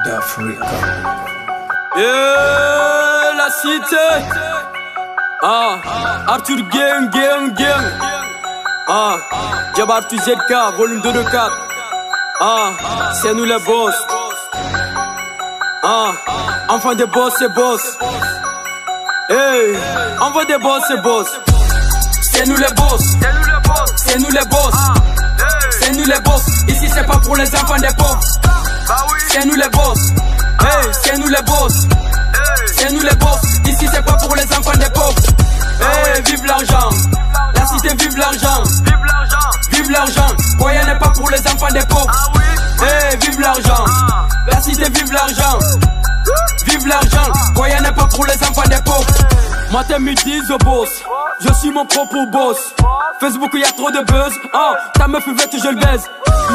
d'Afrique. La cité. Arthur Gang. Jabartu ZK, volume 2 de 4. C'est nous les boss. Enfant des boss, c'est boss. Hey, envoie des boss, c'est boss. C'est nous les boss. C'est nous les boss. C'est nous les boss. Ici c'est pas pour les enfants des pauvres. C'est nous les boss. Hey, c'est nous les boss. C'est nous les boss. Ici c'est pas pour les enfants des pauvres. Hey, vive l'argent. La cité vive l'argent. Vive l'argent. Goya n'est pas pour les enfants des pauvres. Hey, vive l'argent. La cité vive l'argent. Vive l'argent. Goya n'est pas pour les enfants des pauvres. Matin midi the boss. Je suis mon propre boss. Facebook y'a trop de buzz. Ta meuf vête je le baise.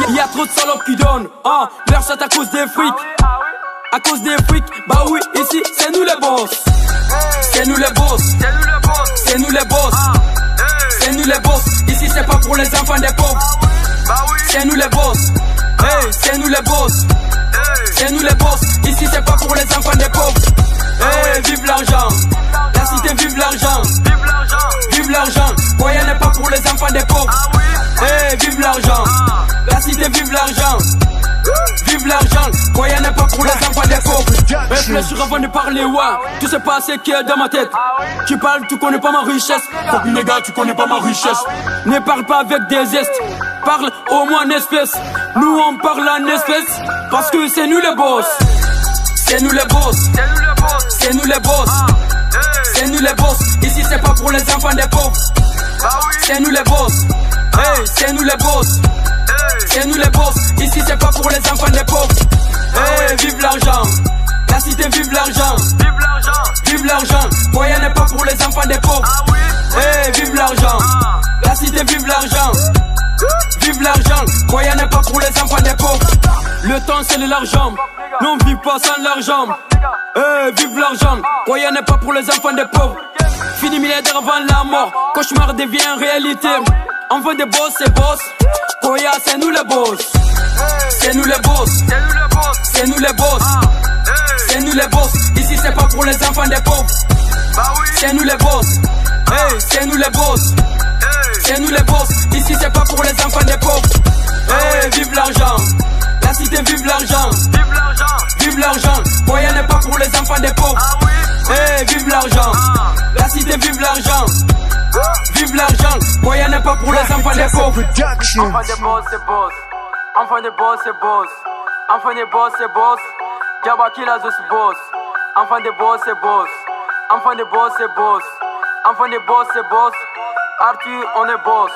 Y'a trop de salopes qui donnent. Leur shot à cause des frics. À cause des frics. Bah oui, ici c'est nous les boss. C'est nous les boss. C'est nous les boss. C'est nous les boss. Ici c'est pas pour les enfants des pauvres. C'est nous les boss. Hey, c'est nous les boss. C'est nous les boss. Ici c'est pas pour les enfants des pauvres. Hey, vive l'argent. La cité vive l'argent. Vive l'argent. Goya n'est pas pour les enfants des pauvres. Hey, vive l'argent. La cité vive l'argent. Vive l'argent. Goya n'est pas pour les enfants des pauvres. Réfléchir avant de parler, ouais. Tu sais pas ce qui est dans ma tête. Tu parles, tu connais pas ma richesse. Fuck les gars, tu connais pas ma richesse. Ne parle pas avec des gestes. Parle au moins en espèces. Nous on parle en espèces. Parce que c'est nous les boss. C'est nous les boss. C'est nous les boss. C'est nous les boss. Ici c'est pas pour les enfants des pauvres. C'est nous les boss. Hey, c'est nous les boss. C'est nous les boss. Ici c'est pas pour les enfants des pauvres. Hey, vive l'argent. La cité vive l'argent. Vive l'argent. Goya n'est pas pour les enfants des pauvres. Hey, vive l'argent. La cité vive l'argent. Vive l'argent. Goya n'est pas pour les enfants des pauvres. Le temps c'est de l'argent. Nous on vit pas sans l'argent. Hey, vive l'argent. Goya n'est pas pour les enfants des pauvres. Fini milliardaire avant la mort. Cauchemar devient réalité. Enfant des boss, c'est boss. Goya, c'est nous les boss. C'est nous les boss. C'est nous les boss. C'est nous les boss. Ici c'est pas pour les enfants des pauvres. C'est nous les boss. Hey, c'est nous les boss. C'est nous les boss. Ici c'est pas pour les enfants des pauvres. Hey, vive l'argent. La cité vive l'argent. Vive l'argent. Goya n'est pas pour les enfants des pauvres. Hey, vive l'argent. La cité vive l'argent. Vive l'argent. Goya n'est pas pour les enfants des pauvres. Enfant des boss, c'est boss. Enfant des boss, c'est boss. Enfant des boss, c'est boss. Jabakila just boss. Enfant des boss, c'est boss. Enfant des boss, c'est boss. Enfant des boss, c'est boss. Arthur, on est boss.